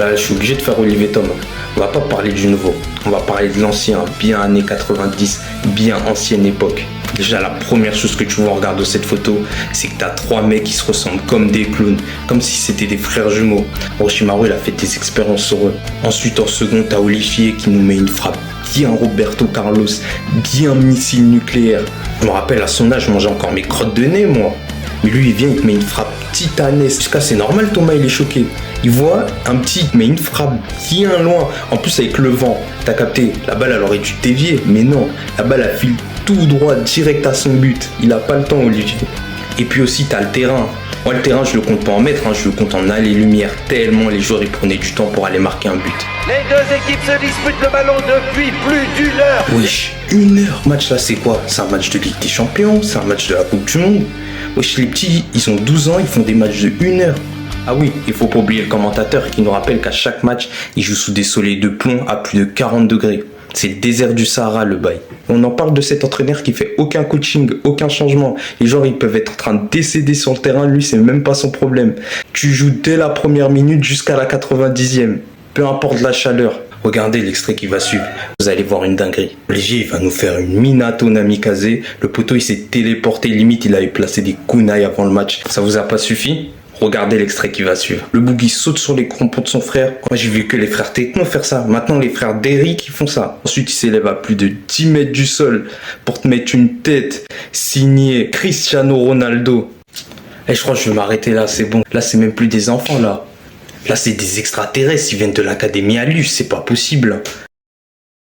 Je suis obligé de faire Olivier Tom. On va pas parler du nouveau. On va parler de l'ancien, bien années 90, bien ancienne époque. Déjà, la première chose que tu vois en regardant cette photo, c'est que tu as trois mecs qui se ressemblent comme des clowns, comme si c'était des frères jumeaux. Orochimaru, il a fait des expériences sur eux. Ensuite, en second, tu as Olivier qui nous met une frappe bien Roberto Carlos, bien missile nucléaire. Je me rappelle, à son âge, je mangeais encore mes crottes de nez, moi. Mais lui, il vient, il te met une frappe titanesque. Jusqu'à, c'est normal, Thomas, il est choqué. Il voit un petit, mais une frappe bien loin. En plus, avec le vent, t'as capté, la balle, elle aurait dû dévier. Mais non, la balle, elle file tout droit, direct à son but. Il a pas le temps, Olivier. Et puis aussi, t'as le terrain. Moi, le terrain, je le compte pas en mètres, je le compte en allées-lumière. Tellement les joueurs, ils prenaient du temps pour aller marquer un but. Les deux équipes se disputent le ballon depuis plus d'une heure. Wesh, 1 heure. Match là, c'est quoi? C'est un match de Ligue des Champions? C'est un match de la Coupe du Monde? Wesh, les petits, ils ont 12 ans, ils font des matchs de 1 heure. Ah oui, il faut pas oublier le commentateur qui nous rappelle qu'à chaque match, il joue sous des soleils de plomb à plus de 40 degrés. C'est le désert du Sahara, le bail. On en parle de cet entraîneur qui fait aucun coaching, aucun changement. Les joueurs, ils peuvent être en train de décéder sur le terrain. Lui, c'est même pas son problème. Tu joues dès la première minute jusqu'à la 90e. Peu importe la chaleur. Regardez l'extrait qui va suivre. Vous allez voir une dinguerie. Olivier, il va nous faire une Minato Namikaze. Le poteau, il s'est téléporté. Limite, il avait placé des kunai avant le match. Ça vous a pas suffi? Regardez l'extrait qui va suivre. Le Boogie saute sur les crampons de son frère. Moi, j'ai vu que les frères Techno faire ça. Maintenant, les frères Derrick, ils font ça. Ensuite, il s'élève à plus de 10 mètres du sol pour te mettre une tête signée Cristiano Ronaldo. Et je crois que je vais m'arrêter là, c'est bon. Là, c'est même plus des enfants, là. Là, c'est des extraterrestres. Ils viennent de l'Académie Alus. C'est pas possible.